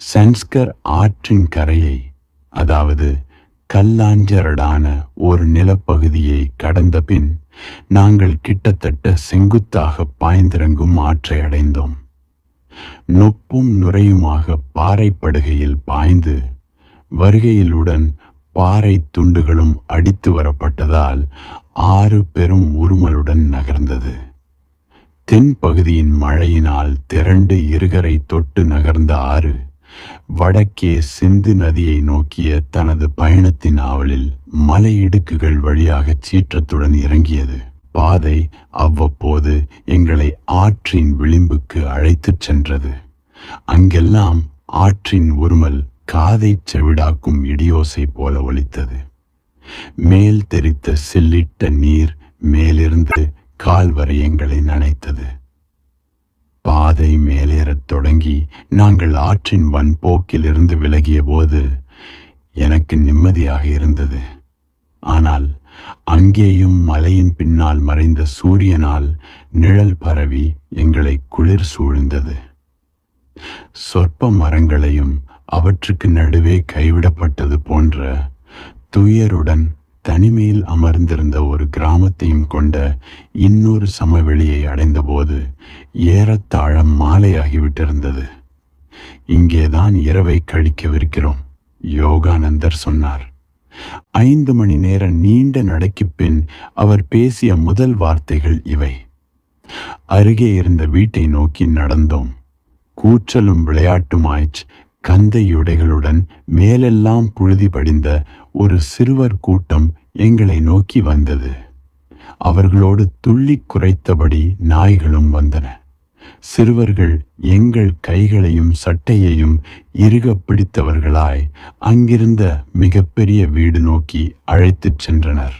சன்ஸ்கர் ஆற்றின் கரையை, அதாவது கல்லாஞ்சரடான ஒரு நிலப்பகுதியை கடந்த பின் நாங்கள் கிட்டத்தட்ட செங்குத்தாக பாய்ந்திறங்கும் ஆற்றை அடைந்தோம். நொப்பும் நுரையுமாக பாறைப்படுகையில் பாய்ந்து வருகையிலுடன் பாறை துண்டுகளும் அடித்து வரப்பட்டதால் ஆறு பெரும் உருமலுடன் நகர்ந்தது. தென்பகுதியின் மழையினால் திரண்டு இருகரை தொட்டு நகர்ந்த ஆறு வடக்கே சிந்து நதியை நோக்கிய தனது பயணத்தின் ஆவலில் மலை இடுக்குகள் வழியாக சீற்றத்துடன் இறங்கியது. பாதை அவ்வப்போது எங்களை ஆற்றின் விளிம்புக்கு அழைத்துச் சென்றது. அங்கெல்லாம் ஆற்றின் உருமல் காதை செவிடாக்கும் இடியோசை போல ஒலித்தது. மேல் தெரித்த சில்லிட்ட நீர் மேலிருந்து கால்வரை எங்களை நனைத்தது. பாதை மேலேறத் தொடங்கி நாங்கள் ஆற்றின் வன்போக்கிலிருந்து விலகிய போது எனக்கு நிம்மதியாக இருந்தது. ஆனால் அங்கேயும் மலையின் பின்னால் மறைந்த சூரியனால் நிழல் பரவி எங்களை குளிர் சூழ்ந்தது. சொற்ப மரங்களையும் அவற்றுக்கு நடுவே கைவிடப்பட்டது போன்ற துயருடன் தனிமையில் அமர்ந்திருந்த ஒரு கிராமத்தையும் கொண்ட இன்னொரு சமவெளியை அடைந்தபோது ஏறத்தாழ மாலையாகிவிட்டிருந்தது. இங்கேதான் இரவை கழிக்கவிருக்கிறோம், யோகானந்தர் சொன்னார். 5 மணி நேர நீண்ட நடைக்குப் பின் அவர் பேசிய முதல் வார்த்தைகள் இவை. அருகே இருந்த வீட்டை நோக்கி நடந்தோம். கூச்சலும் விளையாட்டுமாய்ச் கந்தையுடைகளுடன் மேலெல்லாம் புழுதி படிந்த ஒரு சிறுவர் கூட்டம் எங்களை நோக்கி வந்தது. அவர்களோடு துள்ளி குறைத்தபடி நாய்களும் வந்தன. சிறுவர்கள் எங்கள் கைகளையும் சட்டையையும் இறுக பிடித்தவர்களாய் அங்கிருந்த மிகப்பெரிய வீடு நோக்கி அழைத்துச் சென்றனர்.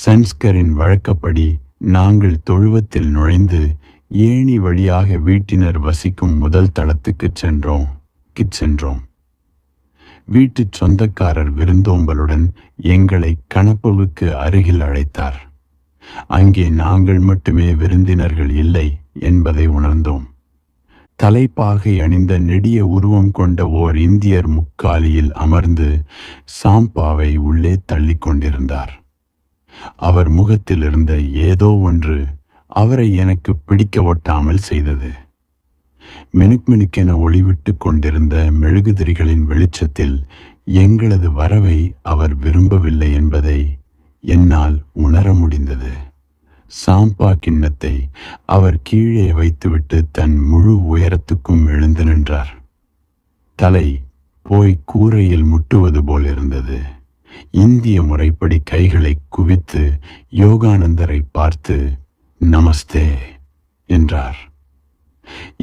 சன்ஸ்கரின் வழக்கப்படி நாங்கள் தொழுவத்தில் நுழைந்து ஏணி வழியாக வீட்டினர் வசிக்கும் முதல் தளத்துக்கு சென்றோம். வீட்டு சொந்தக்காரர் விருந்தோம்பலுடன் எங்களை கணப்புவுக்கு அருகில் அழைத்தார். அங்கே நாங்கள் மட்டுமே விருந்தினர்கள் இல்லை என்பதை உணர்ந்தோம். தலைப்பாகை அணிந்த நெடிய உருவம் கொண்ட ஓர் இந்தியர் முக்காலியில் அமர்ந்து சாம்பாவை உள்ளே தள்ளி கொண்டிருந்தார். அவர் முகத்தில் இருந்த ஏதோ ஒன்று அவரை எனக்கு பிடிக்க ஒட்டாமல் செய்தது. மினுக்மினுக்கென ஒளிவிட்டு கொண்டிருந்த மெழுகுதிரிகளின் வெளிச்சத்தில் எங்களது வரவை அவர் விரும்பவில்லை என்பதை என்னால் உணர முடிந்தது. சாம்பா கிண்ணத்தை அவர் கீழே வைத்துவிட்டு தன் முழு உயரத்துக்கும் எழுந்து நின்றார். தலை போய் கூரையில் முட்டுவது போல் இருந்தது. இந்திய முறைப்படி கைகளை குவித்து யோகானந்தரை பார்த்து நமஸ்தே என்றார்.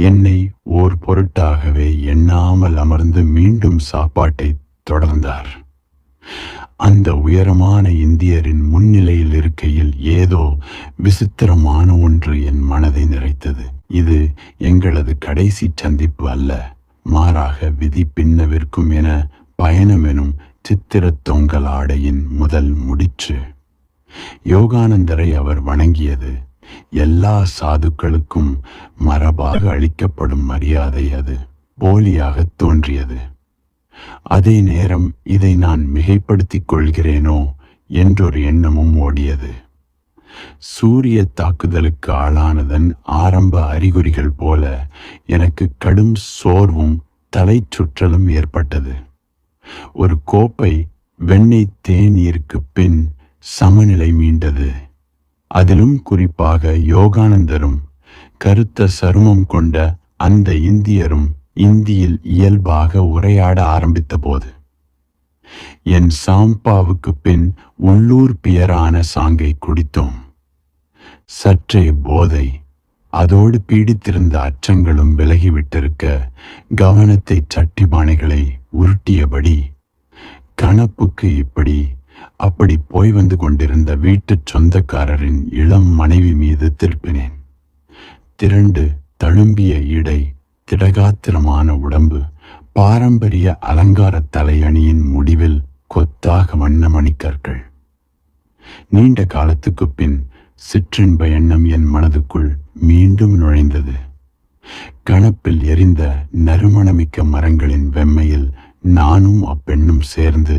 என்னை ஓர் பொருட்டாகவே எண்ணாமல் அமர்ந்து மீண்டும் சாப்பாட்டை தொடர்ந்தார். அந்த உயரமான இந்தியரின் முன்னிலையில் இருக்கையில் ஏதோ விசித்திரமான ஒன்று என் மனதை நிறைத்தது. இது எங்களது கடைசி சந்திப்பு அல்ல, மாறாக விதி பின்னவிற்கும் என பயணம் எனும் சித்திர தொங்கல் ஆடையின் முதல் முடிச்சு. யோகானந்தரை அவர் வணங்கியது எல்லா சாதுக்களுக்கும் மரபாக அளிக்கப்படும் மரியாதை. அது போலியாக தோன்றியது. அதே நேரம் இதை நான் மிகைப்படுத்திக் கொள்கிறேனோ என்றொரு எண்ணமும் ஓடியது. சூரிய தாக்குதலுக்கு ஆளானதன் ஆரம்ப அறிகுறிகள் போல எனக்கு கடும் சோர்வும் தலை சுற்றலும் ஏற்பட்டது. ஒரு கோப்பை வெண்ணெய் தேநீருக்கு பின் சமநிலை மீண்டது. அதிலும் குறிப்பாக யோகானந்தரும் கருத்த சருமம் கொண்ட அந்த இந்தியரும் இந்தியில் இயல்பாக உரையாட ஆரம்பித்த போது என் சாம்பாவுக்கு பின் உள்ளூர் பியரான சாங்கை குடித்தோம். சற்றே போதை, அதோடு பீடித்திருந்த அச்சங்களும் விலகிவிட்டிருக்க கவனத்தை சட்டிபானைகளை உருட்டியபடி கணப்புக்கு இப்படி அப்படி போய் வந்து கொண்டிருந்த வீட்டு சொந்தக்காரரின் இளம் மனைவி மீது திருப்பினேன். திரண்டு தழும்பிய இடை, திடகாத்திரமான உடம்பு, பாரம்பரிய அலங்கார தலையணியின் முடிவில் கொத்தாக வண்ண மணிக்கற்கள். நீண்ட காலத்துக்கு பின் சிற்றின்ப எண்ணம் என் மனதுக்குள் மீண்டும் நுழைந்தது. கணப்பில் எரிந்த நறுமணமிக்க மரங்களின் வெம்மையில் நானும் அப்பெண்ணும் சேர்ந்து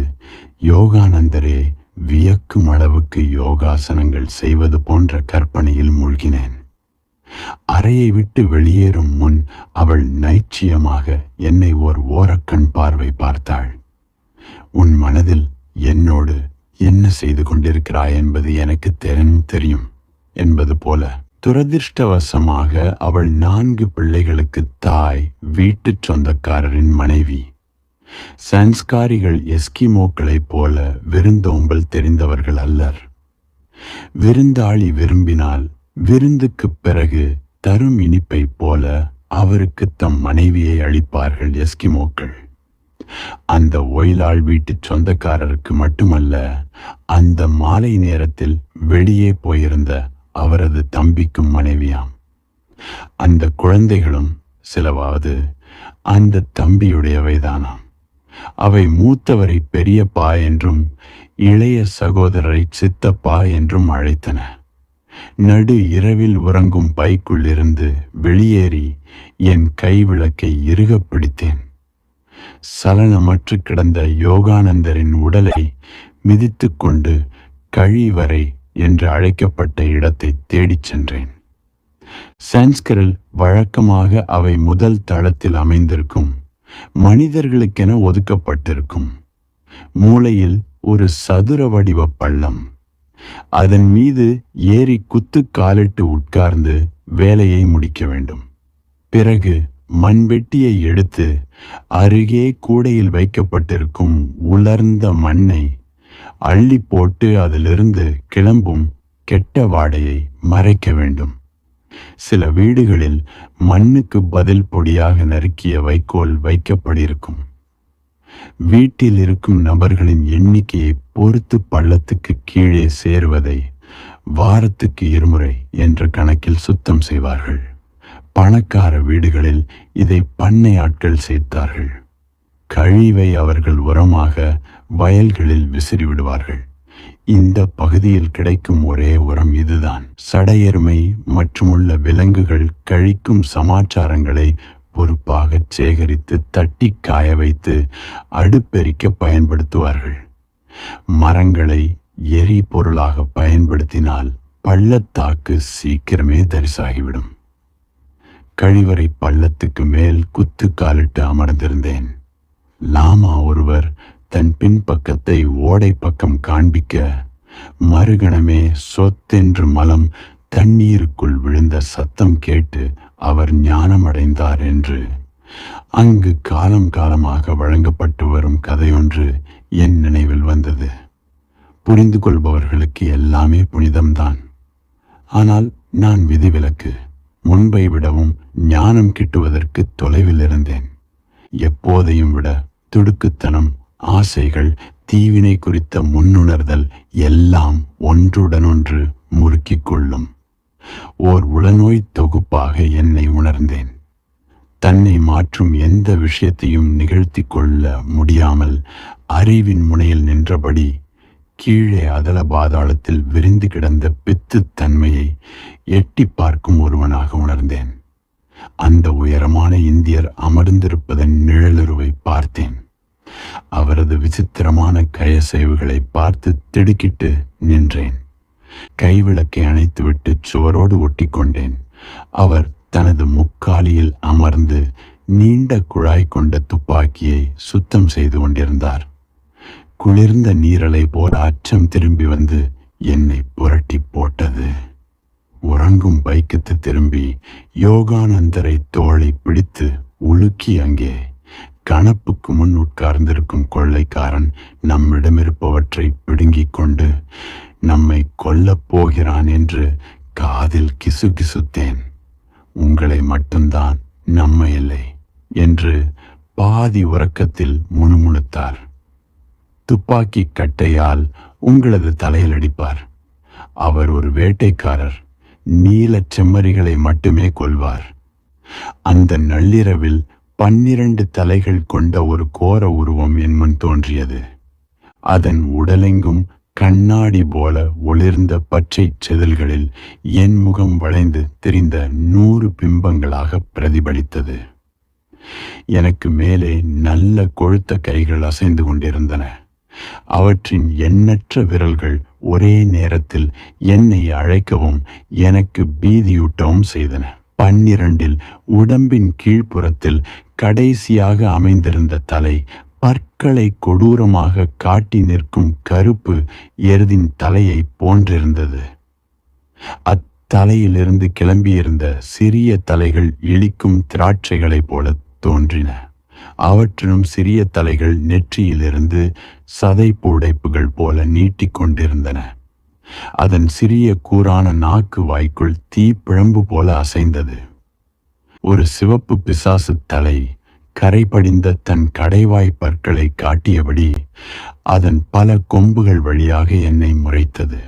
யோகானந்தரே வியக்கும் அளவுக்கு யோகாசனங்கள் செய்வது போன்ற கற்பனையில் மூழ்கினேன். அறையை விட்டு வெளியேறும் முன் அவள் நைச்சியமாக என்னை ஓரக்கண் பார்வை பார்த்தாள். உன் மனதில் என்னோடு என்ன செய்து கொண்டிருக்கிறாய் என்பது எனக்கு தெரியும் என்பது போல. துரதிர்ஷ்டவசமாக அவள் 4 பிள்ளைகளுக்கு தாய், வீட்டு சொந்தக்காரரின் மனைவி. சன்ஸ்காரிகள் எஸ்கிமோக்களைப் போல விருந்தோம்பல் தெரிந்தவர்கள் அல்லர். விருந்தாளி விரும்பினால் விருந்துக்குப் பிறகு தரும் இனிப்பைப் போல அவருக்கு தம் மனைவியை அளிப்பார்கள் எஸ்கிமோக்கள். அந்த ஒயிலாள் வீட்டு சொந்தக்காரருக்கு மட்டுமல்ல, அந்த மாலை நேரத்தில் வெளியே போயிருந்த அவரது தம்பிக்கும் மனைவியாம். அந்த குழந்தைகளும் சிலவாவது அந்த தம்பியுடையவைதானாம். அவை மூத்தவரை பெரியப்பா என்றும் இளைய சகோதரரை சித்தப்பா என்றும் அழைத்தன. நடு இரவில் உறங்கும் பைக்குள் இருந்து வெளியேறி என் கைவிளக்கை இறுகப் பிடித்தேன். சலனமற்று கிடந்த யோகானந்தரின் உடலை மிதித்து கொண்டு கழிவறை என்று அழைக்கப்பட்ட இடத்தை தேடிச் சென்றேன். சான்ஸ்கரில் வழக்கமாக அவை முதல் தளத்தில் அமைந்திருக்கும், மனிதர்களுக்கென ஒதுக்கப்பட்டிருக்கும். மூலையில் ஒரு சதுர வடிவ பள்ளம். அதன் மீது ஏறி குத்து காலிட்டு உட்கார்ந்து வேலையை முடிக்க வேண்டும். பிறகு மண்வெட்டியை எடுத்து அருகே கூடையில் வைக்கப்பட்டிருக்கும் உலர்ந்த மண்ணை அள்ளி போட்டு அதிலிருந்து கிளம்பும் கெட்ட வாடையை மறைக்க வேண்டும். சில வீடுகளில் மண்ணுக்கு பதில் பொடியாக நறுக்கிய வைக்கோல் வைக்கப்பட்டிருக்கும். வீட்டில் இருக்கும் நபர்களின் எண்ணிக்கையை பொறுத்து பள்ளத்துக்கு கீழே சேருவதை வாரத்துக்கு 2 முறை என்ற கணக்கில் சுத்தம் செய்வார்கள். பணக்கார வீடுகளில் இதை பண்ணை ஆட்கள் சேர்த்தார்கள். கழிவை அவர்கள் உரமாக வயல்களில் விசிறி விடுவார்கள். இந்த பகுதியில் கிடைக்கும் ஒரே உரம் இதுதான். சடையெருமை மற்றுமுள்ள விலங்குகள் கழிக்கும் சமாச்சாரங்களை பொறுப்பாக சேகரித்து தட்டி காய வைத்து அடுப்பெரிக்க பயன்படுத்துவார்கள். மரங்களை எரிபொருளாக பயன்படுத்தினால் பள்ளத்தாக்கு சீக்கிரமே தரிசாகிவிடும். கழிவறை பள்ளத்துக்கு மேல் குத்து காலிட்டு அமர்ந்திருந்தேன். லாமா ஒருவர் தன் பின்பக்கத்தை ஓடை பக்கம் காண்பிக்க, மறுகணமே சொத்தென்று மலம் தண்ணீருக்குள் விழுந்த சத்தம் கேட்டு அவர் ஞானமடைந்தார் என்று அங்கு காலம் காலமாக வழங்கப்பட்டு வரும் கதையொன்று என் நினைவில் வந்தது. புரிந்து கொள்பவர்களுக்கு எல்லாமே புனிதம்தான். ஆனால் நான் விதிவிலக்கு. முன்பை விடவும் ஞானம் கிட்டுவதற்கு தொலைவில் இருந்தேன். எப்போதையும் விட துடுக்குத்தனம், ஆசைகள், தீவினை குறித்த முன்னுணர்தல் எல்லாம் ஒன்றுடனொன்று முறுக்கிக் கொள்ளும் ஓர் உளநோய் தொகுப்பாக என்னை உணர்ந்தேன். தன்னை மாற்றும் எந்த விஷயத்தையும் நிகழ்த்தி கொள்ள முடியாமல் அறிவின் முனையில் நின்றபடி கீழே அதல பாதாளத்தில் விரிந்து கிடந்த பித்து தன்மையை எட்டி பார்க்கும் ஒருவனாக உணர்ந்தேன். அந்த உயரமான இந்தியர் அமர்ந்திருப்பதன் நிழலுருவை பார்த்தேன். அவரது விசித்திரமான கையசைவுகளை பார்த்து திடுக்கிட்டு நின்றேன். கைவிளக்கை அணைத்துவிட்டு சுவரோடு ஒட்டி கொண்டேன். அவர் தனது முக்காலியில் அமர்ந்து நீண்ட குழாய் கொண்ட துப்பாக்கியை சுத்தம் செய்து கொண்டிருந்தார். குளிர்ந்த நீரலை போல அச்சம் திரும்பி வந்து என்னை புரட்டி போட்டது. உறங்கும் பைக்குத்து திரும்பி யோகானந்தரை தோளை பிடித்து உலுக்கி அங்கே கணப்புக்கு முன் உட்கார்ந்திருக்கும் கொள்ளைக்காரன் நம்மிடமிருப்பவற்றை பிடுங்கிக் கொண்டு நம்மை கொல்லப் போகிறான் என்று காதில் கிசுகிசுத்தேன். உங்களை மட்டும்தான், நம்மை இல்லை என்று பாதி உறக்கத்தில் முணுமுணுத்தார். துப்பாக்கி கட்டையால் உங்களது தலையில் அடிப்பார். அவர் ஒரு வேட்டைக்காரர். நீலச் செம்மறிகளை மட்டுமே கொல்வார். அந்த நள்ளிரவில் 12 தலைகள் கொண்ட ஒரு கோர உருவம் என் முன் தோன்றியது. அதன் உடலெங்கும் கண்ணாடி போல ஒளிர்ந்த பச்சை செதில்களில் என் முகம் வளைந்து திரிந்த 100 பிம்பங்களாக பிரதிபலித்தது. எனக்கு மேலே நல்ல கொழுத்த கைகள் அசைந்து கொண்டிருந்தன. அவற்றின் எண்ணற்ற விரல்கள் ஒரே நேரத்தில் என்னை அழைக்கவும் எனக்கு பீதியூட்டவும் செய்தன. 12 உடம்பின் கீழ்ப்புறத்தில் கடைசியாக அமைந்திருந்த தலை பற்களை கொடூரமாக காட்டி நிற்கும் கருப்பு எருதின் தலையை போன்றிருந்தது. அத்தலையிலிருந்து கிளம்பியிருந்த சிறிய தலைகள் இழிக்கும் திராட்சைகளைப் போல தோன்றின. அவற்றிலும் சிறிய தலைகள் நெற்றியிலிருந்து சதை புடைப்புகள் போல நீட்டிக்கொண்டிருந்தன. அதன் சிறிய கூரான நாக்கு வாய்க்குள் தீப்பிழம்பு போல அசைந்தது. ஒரு சிவப்பு பிசாசு தலை கரைபடிந்த தன் கடைவாய் பற்களை காட்டியபடி அதன் பல கொம்புகள் வழியாக என்னை முறைத்தது.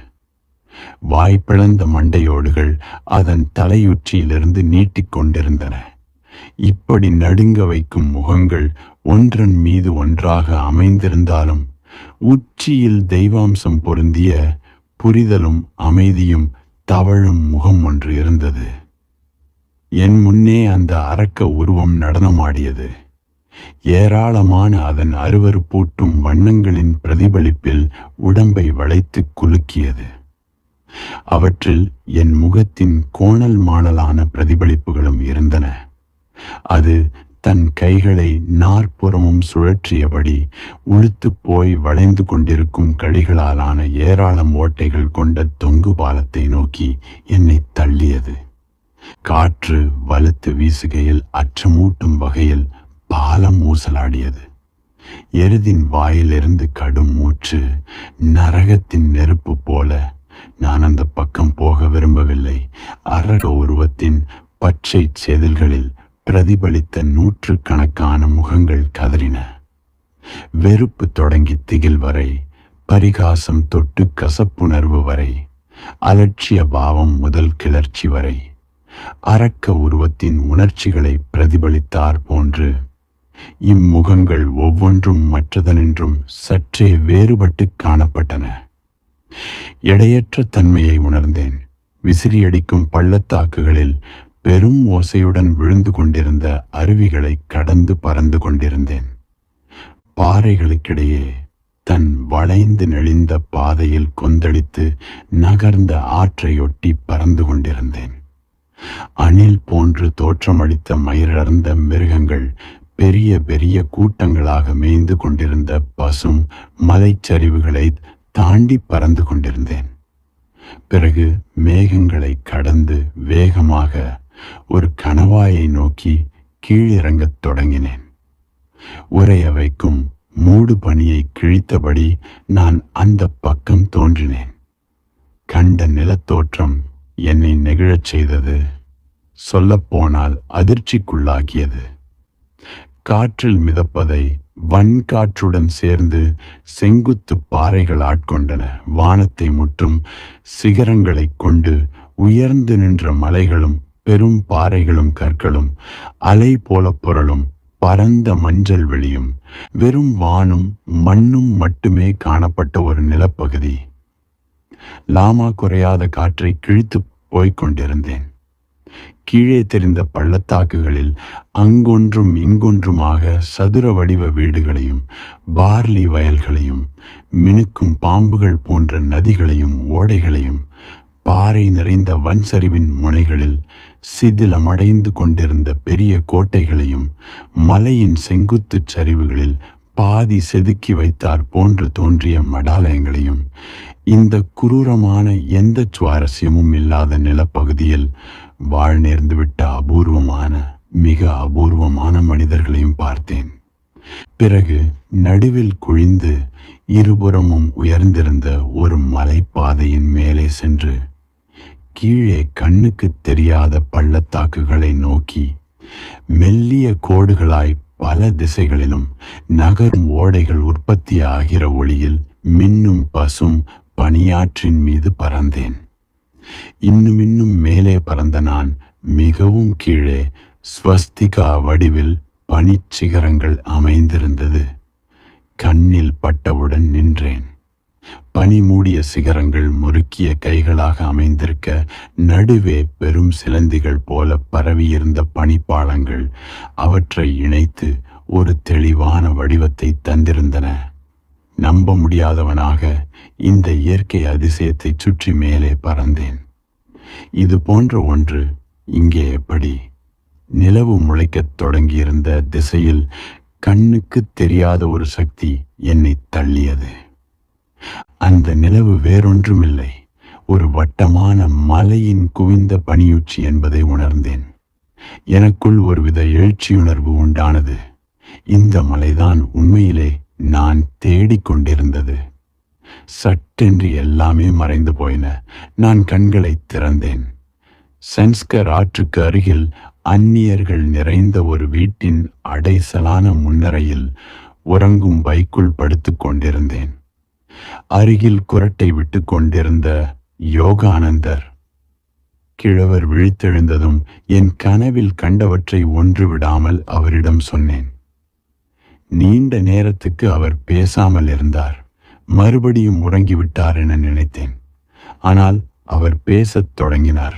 வாய்ப்பிழந்த மண்டையோடுகள் அதன் தலையுச்சியிலிருந்து நீட்டிக்கொண்டிருந்தன. இப்படி நடுங்க வைக்கும் முகங்கள் ஒன்றன் மீது ஒன்றாக அமைந்திருந்தாலும் உச்சியில் தெய்வாம்சம் பொருந்திய புரிதலும் அமைதியும் தவழும் முகம் ஒன்று இருந்தது. என் முன்னே அந்த அரக்க உருவம் நடனமாடியது. ஏராளமான அதன் அருவருப்பூட்டும் வண்ணங்களின் பிரதிபலிப்பில் உடம்பை வளைத்து குலுக்கியது. அவற்றில் என் முகத்தின் கோணல் மாணலான பிரதிபலிப்புகளும் இருந்தன. அது தன் கைகளை நாற்புறமும் சுழற்றியபடி உளுத்து போய் வளைந்து கொண்டிருக்கும் கழிகளாலான ஏராளம் ஓட்டைகள் கொண்ட தொங்கு பாலத்தை நோக்கி என்னை தள்ளியது. காற்று வலுத்து வீசுகையில் அச்சமூட்டும் வகையில் பாலம் ஊசலாடியது. எருதின் வாயிலிருந்து கடும் மூச்சு நரகத்தின் நெருப்பு போல. நான் அந்த பக்கம் போக விரும்பவில்லை. அரக உருவத்தின் பச்சை செதில்களில் பிரதிபலித்த 100கணக்கான முகங்கள் கதறின. வெறுப்பு தொடங்கி திகில் வரை, பரிகாசம் தொட்டு கசப்புணர்வு வரை, அலட்சிய பாவம் முதல் கிளர்ச்சி வரை, அரக்க உருவத்தின் உணர்ச்சிகளை பிரதிபலித்தார் போன்று இம்முகங்கள் ஒவ்வொன்றும் மற்றதனின்றும் சற்றே வேறுபட்டு காணப்பட்டன. எடையற்ற தன்மையை உணர்ந்தேன். விசிறியடிக்கும் பள்ளத்தாக்குகளில் பெரும் ஓசையுடன் விழுந்து கொண்டிருந்த அருவிகளை கடந்து பறந்து கொண்டிருந்தேன். பாறைகளுக்கிடையே தன் வளைந்து நெளிந்த பாதையில் கொந்தளித்து நகர்ந்த ஆற்றையொட்டி பறந்து கொண்டிருந்தேன். அணில் போன்று தோற்றமளித்த மயிரர்ந்த மிருகங்கள் பெரிய பெரிய கூட்டங்களாக மேய்ந்து கொண்டிருந்த பசும் மலைச்சரிவுகளை தாண்டி பறந்து கொண்டிருந்தேன். பிறகு மேகங்களை கடந்து வேகமாக ஒரு கணவாயை நோக்கி கீழிறங்கத் தொடங்கினேன். உறைய வைக்கும் மூடு பனியை கிழித்தபடி நான் அந்த பக்கம் தோன்றினேன். கண்ட நிலத்தோற்றம் என்னை நெகிழச் செய்தது. சொல்லப்போனால் அதிர்ச்சிக்குள்ளாகியது. காற்றில் மிதப்பதை வன்காற்றுடன் சேர்ந்து செங்குத்து பாறைகள் ஆட்கொண்டன. வானத்தை முற்றும் சிகரங்களை கொண்டு உயர்ந்து நின்ற மலைகளும் பெரும் பாறைகளும் கற்களும் அலை போல புரளும் பரந்த மஞ்சள் வெளியும் வெறும் வானும் மண்ணும் மட்டுமே காணப்பட்ட ஒரு நிலப்பகுதி. லாமா குறையாத காற்றை கிழித்து போய்கொண்டிருந்தேன். கீழே தெரிந்த பள்ளத்தாக்குகளில் அங்கொன்றும் இங்கொன்றுமாக சதுர வடிவ வீடுகளையும் பார்லி வயல்களையும் மினுக்கும் பாம்புகள் போன்ற நதிகளையும் ஓடைகளையும் பாறை நிறைந்த வன்சரிவின் முனைகளில் சிதிலமடைந்து கொண்டிருந்த பெரிய கோட்டைகளையும் மலையின் செங்குத்து சரிவுகளில் பாதி செதுக்கி வைத்தார் போன்று தோன்றிய மடாலயங்களையும் இந்த குரூரமான எந்த சுவாரஸ்யமும் இல்லாத நிலப்பகுதியில் வாழ் நேர்ந்துவிட்ட மிக அபூர்வமான மனிதர்களையும் பார்த்தேன். பிறகு நடுவில் குழிந்து இருபுறமும் உயர்ந்திருந்த ஒரு மலைப்பாதையின் மேலே சென்று கீழே கண்ணுக்கு தெரியாத பள்ளத்தாக்குகளை நோக்கி மெல்லிய கோடுகளாய் பல திசைகளிலும் நகரும் ஓடைகள் உற்பத்தி ஆகிற ஒளியில் மின்னும் பசும் பனியாற்றின் மீது பறந்தேன். இன்னும் மேலே பறந்த நான் மிகவும் கீழே ஸ்வஸ்திகா வடிவில் பனிச்சிகரங்கள் அமைந்திருந்தது. கண்ணில் பட்டவுடன் நின்றேன். பனி மூடிய சிகரங்கள் முறுக்கிய கைகளாக அமைந்திருக்க, நடுவே பெரும் சிலந்திகள் போல பரவியிருந்த பனிப்பாளங்கள் அவற்றை இணைத்து ஒரு தெளிவான வடிவத்தை தந்திருந்தன. நம்ப முடியாதவனாக இந்த இயற்கை அதிசயத்தை சுற்றி மேலே பறந்தேன். இது போன்ற ஒன்று இங்கே எப்படி? நிலவு முளைக்கத் தொடங்கியிருந்த திசையில் கண்ணுக்கு தெரியாத ஒரு சக்தி என்னை தள்ளியது. அந்த நிலவு வேறொன்றுமில்லை, ஒரு வட்டமான மலையின் குவிந்த பனியுச்சி என்பதை உணர்ந்தேன். எனக்குள் ஒருவித எழுச்சியுணர்வு உண்டானது. இந்த மலைதான் உண்மையிலே நான் தேடிக்கொண்டிருந்தது. சட்டென்று எல்லாமே மறைந்து போயின. நான் கண்களை திறந்தேன். சென்ஸ்கர் ஆற்றுக்கு அருகில் அந்நியர்கள் நிறைந்த ஒரு வீட்டின் அடைசலான முன்னரையில் உறங்கும் பைக்குள் படுத்துக் கொண்டிருந்தேன். அருகில் குரட்டை விட்டு கொண்டிருந்த யோகானந்தர். கிழவர் விழித்தெழுந்ததும் என் கனவில் கண்டவற்றை ஒன்று விடாமல் அவரிடம் சொன்னேன். நீண்ட நேரத்துக்கு அவர் பேசாமல் இருந்தார். மறுபடியும் உறங்கிவிட்டார் என நினைத்தேன். ஆனால் அவர் பேசத் தொடங்கினார்.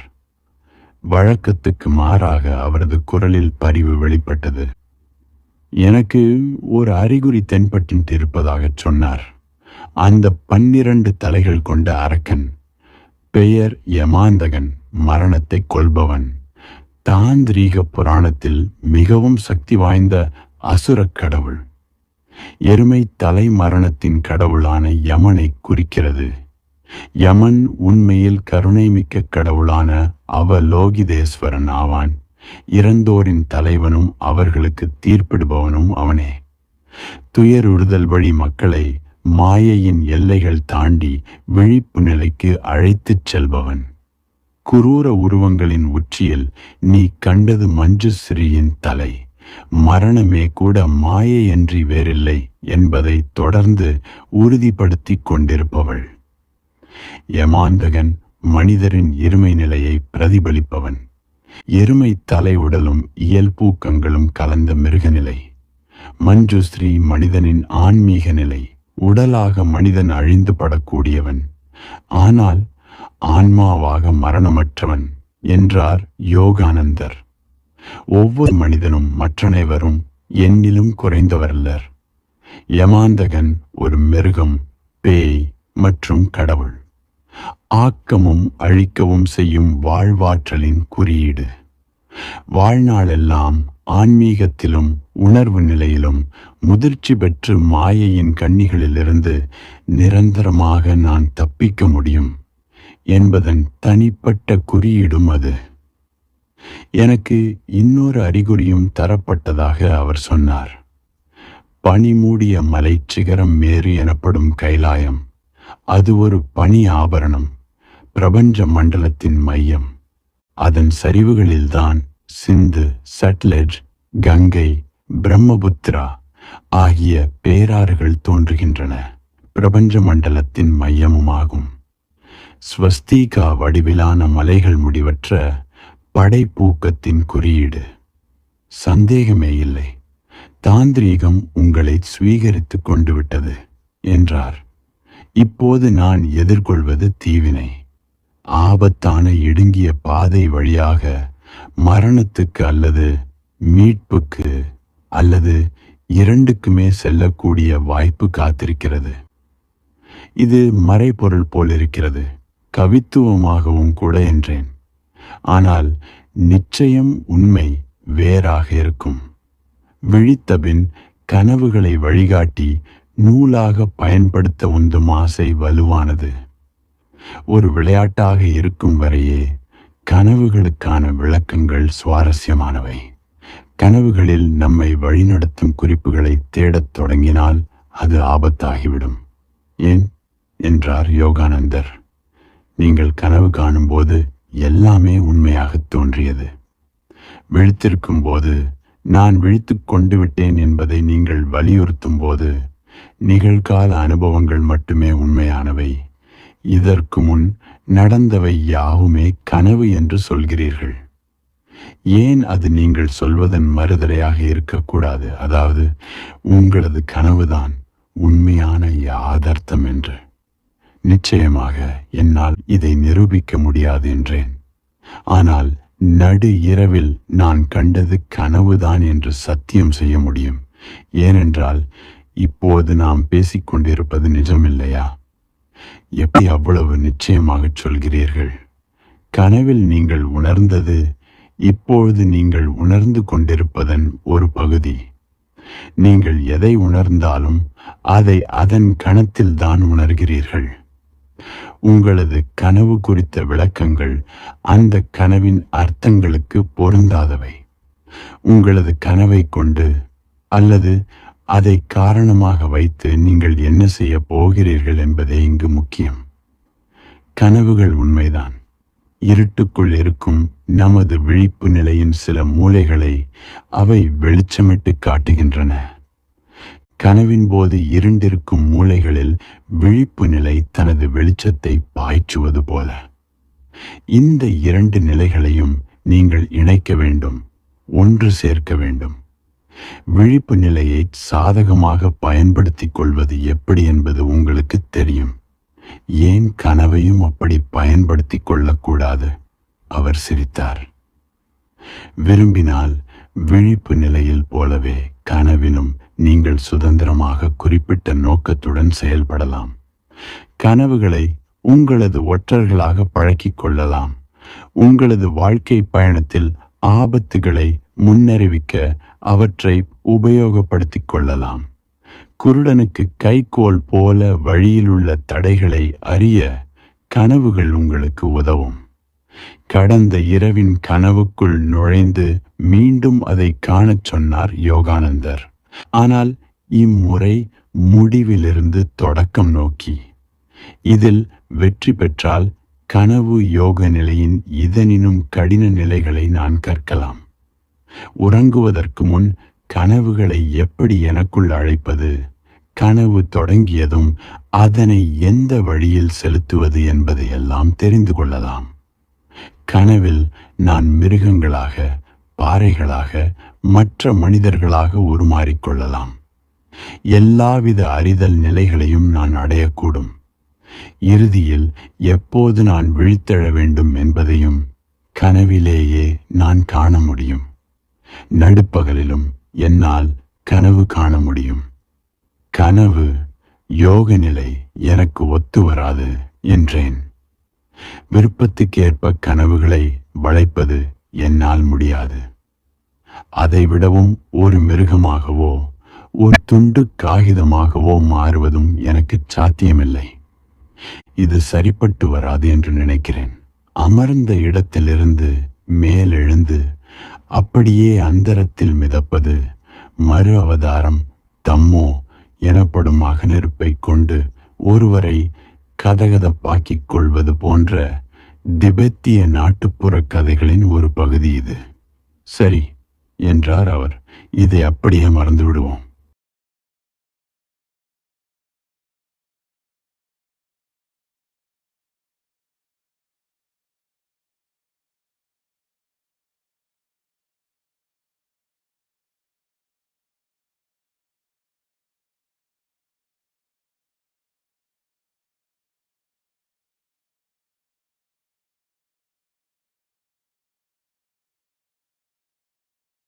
வழக்கத்துக்கு மாறாக அவரது குரலில் பரிவு வெளிப்பட்டது. எனக்கு ஒரு அறிகுறி தென்பட்டு இருப்பதாகச் சொன்னார். அந்த 12 தலைகள் கொண்ட அரக்கன், பெயர் யமாந்தகன், மரணத்தை கொல்பவன், தாந்திரீக புராணத்தில் மிகவும் சக்தி வாய்ந்த அசுரக் கடவுள். எருமை தலை மரணத்தின் கடவுளான யமனை குறிக்கிறது. யமன் உண்மையில் கருணை மிக்க கடவுளான அவலோகிதேஸ்வரன் ஆவான். இறந்தோரின் தலைவனும் அவர்களுக்கு தீர்ப்பிடுபவனும் அவனே. துயருறுதல் வழி மக்களை மாயையின் எல்லைகள் தாண்டி விழிப்பு நிலைக்கு அழைத்துச் செல்பவன். குரூர உருவங்களின் உச்சியில் நீ கண்டது மஞ்சுஸ்ரீயின் தலை. மரணமே கூட மாயையன்றி வேறில்லை என்பதை தொடர்ந்து உறுதிப்படுத்தி கொண்டிருப்பவள். யமாந்தகன் மனிதரின் இருமை நிலையை பிரதிபலிப்பவன். எருமை தலை உடலும் இயல்பூக்கங்களும் கலந்த மிருகநிலை. மஞ்சுஸ்ரீ மனிதனின் ஆன்மீக நிலை. உடலாக மனிதன் அழிந்து படக்கூடியவன், ஆனால் ஆன்மாவாக மரணமற்றவன் என்றார் யோகானந்தர். ஒவ்வொரு மனிதனும் மற்றனைவரும் என்னிலும் குறைந்தவரல்லர். யமாந்தகன் ஒரு மிருகம், பேய் மற்றும் கடவுள். ஆக்கமும் அழிக்கவும் செய்யும் வாழ்வாற்றலின் குறியீடு. வாழ்நாளெல்லாம் ஆன்மீகத்திலும் உணர்வு நிலையிலும் முதிர்ச்சி பெற்று மாயையின் கண்ணிகளிலிருந்து நிரந்தரமாக நான் தப்பிக்க முடியும் என்பதன் தனிப்பட்ட குறியீடும் அது. எனக்கு இன்னொரு அறிகுறியும் தரப்பட்டதாக அவர் சொன்னார். பனிமூடிய மலை சிகரம் மேரு எனப்படும் கைலாயம். அது ஒரு பனி ஆபரணம், பிரபஞ்ச மண்டலத்தின் மையம். அதன் சரிவுகளில்தான் சிந்து, சட்லெஜ், கங்கை, பிரம்மபுத்திரா ஆகிய பேராறுகள் தோன்றுகின்றன. பிரபஞ்ச மண்டலத்தின் மையமுமாகும். ஸ்வஸ்திகா வடிவிலான மலைகள் முடிவற்ற படைப்பூக்கத்தின் குறியீடு. சந்தேகமே இல்லை, தாந்திரீகம் உங்களை சுவீகரித்து கொண்டு விட்டது என்றார். இப்போது நான் எதிர்கொள்வது தீவினை. ஆபத்தான இடுங்கிய பாதை வழியாக மரணத்துக்கு அல்லது மீட்புக்கு அல்லது இரண்டுக்குமே செல்லக்கூடிய வாய்ப்பு காத்திருக்கிறது. இது மறைபொருள் போலிருக்கிறது, கவித்துவமாகவும் கூட என்றேன். ஆனால் நிச்சயம் உண்மை வேறாக இருக்கும். விழித்தபின் கனவுகளை வழிகாட்டி நூலாக பயன்படுத்த உந்தும் ஆசை வலுவானது. ஒரு விளையாட்டாக இருக்கும் வரையே கனவுகளுக்கான விளக்கங்கள் சுவாரஸ்யமானவை. கனவுகளில் நம்மை வழிநடத்தும் குறிப்புகளை தேடத் தொடங்கினால் அது ஆபத்தாகிவிடும். ஏன் என்றார் யோகானந்தர். நீங்கள் கனவு காணும்போது எல்லாமே உண்மையாக தோன்றியது. விழித்திருக்கும் போது நான் விழித்து கொண்டு விட்டேன் என்பதை நீங்கள் வலியுறுத்தும் போது நிகழ்கால அனுபவங்கள் மட்டுமே உண்மையானவை. இதற்கு முன் நடந்தவை யாவுமே கனவு என்று சொல்கிறீர்கள். ஏன் அது நீங்கள் சொல்வதன் மறுதலையாக இருக்கக்கூடாது? அதாவது உங்களது கனவுதான் உண்மையான யாதார்த்தம் என்று. நிச்சயமாக என்னால் இதை நிரூபிக்க முடியாது என்றேன். ஆனால் நடு இரவில் நான் கண்டது கனவுதான் என்று சத்தியம் செய்ய முடியும். ஏனென்றால் இப்போது நாம் பேசிக்கொண்டிருப்பது நிஜமில்லையா? எப்படி அவ்வளவு நிச்சயமாக சொல்கிறீர்கள்? கனவில் நீங்கள் உணர்ந்தது இப்பொழுது நீங்கள் உணர்ந்து கொண்டிருப்பதன் ஒரு பகுதி. நீங்கள் எதை உணர்ந்தாலும் அதை அதன் கணத்தில் தான் உணர்கிறீர்கள். உங்களது கனவு குறித்த விளக்கங்கள் அந்த கனவின் அர்த்தங்களுக்கு பொருந்தாதவை. உங்களது கனவை கொண்டு அல்லது அதை காரணமாக வைத்து நீங்கள் என்ன செய்ய போகிறீர்கள் என்பதே இங்கு முக்கியம். கனவுகள் உண்மைதான். இருட்டுக்குள் இருக்கும் நமது விழிப்பு நிலையின் சில மூலைகளை அவை வெளிச்சமிட்டு காட்டுகின்றன. கனவின் போது இருண்டிருக்கும் மூலைகளில் விழிப்பு நிலை தனது வெளிச்சத்தை பாய்ச்சுவது போல. இந்த இரண்டு நிலைகளையும் நீங்கள் இணைக்க வேண்டும், ஒன்று சேர்க்க வேண்டும். விழிப்பு நிலையை சாதகமாக பயன்படுத்திக் கொள்வது எப்படி என்பது உங்களுக்கு தெரியும். ஏன் கனவையும் அப்படி பயன்படுத்திக் கொள்ளக்கூடாது? அவர் சிரித்தார். விரும்பினால் விழிப்பு நிலையில் போலவே கனவிலும் நீங்கள் சுதந்திரமாக குறிப்பிட்ட நோக்கத்துடன் செயல்படலாம். கனவுகளை உங்களது ஒற்றர்களாக பழக்கிக் கொள்ளலாம். உங்களது வாழ்க்கை பயணத்தில் ஆபத்துகளை முன்னறிவிக்க அவற்றை உபயோகப்படுத்திக் கொள்ளலாம். குருடனுக்கு கைக்கோல் போல வழியில் உள்ள தடைகளை அறிய கனவுகள் உங்களுக்கு உதவும். கடந்த இரவின் கனவுக்குள் நுழைந்து மீண்டும் அதை காணச் சொன்னார் யோகானந்தர். ஆனால் இம்முறை முடிவிலிருந்து தொடக்கம் நோக்கி. இதில் வெற்றி பெற்றால் கனவு யோக நிலையின் இதனினும் கடின நிலைகளை நான் கற்கலாம். உறங்குவதற்கு முன் கனவுகளை எப்படி எனக்குள் அழைப்பது, கனவு தொடங்கியதும் அதனை எந்த வழியில் செலுத்துவது என்பதையெல்லாம் தெரிந்து கொள்ளலாம். கனவில் நான் மிருகங்களாக, பாறைகளாக, மற்ற மனிதர்களாக உருமாறிக்கொள்ளலாம். எல்லாவித அறிதல் நிலைகளையும் நான் அடையக்கூடும். இறுதியில் எப்போது நான் விழித்தெழ வேண்டும் என்பதையும் கனவிலேயே நான் காண முடியும். நடுப்பகலிலும் என்னால் கனவு காண முடியும். கனவு யோக நிலை எனக்கு ஒத்து வராது என்றேன். விருப்பத்துக்கேற்ப கனவுகளை வளைப்பது என்னால் முடியாது. அதைவிடவும் ஒரு மிருகமாகவோ ஒரு துண்டு காகிதமாகவோ மாறுவதும் எனக்கு சாத்தியமில்லை. இது சரிப்பட்டு வராது என்று நினைக்கிறேன். அமர்ந்த இடத்திலிருந்து மேலெழுந்து அப்படியே அந்தரத்தில் மிதப்பது, மறு அவதாரம் தம்மோ எனப்படும் அகநெருப்பை கொண்டு ஒருவரை கதகதப்பாக்கிக் கொள்வது போன்ற திபெத்திய நாட்டுப்புற கதைகளின் ஒரு பகுதி இது. சரி என்றார் அவர். இதை அப்படியே மறந்து விடுவோம்.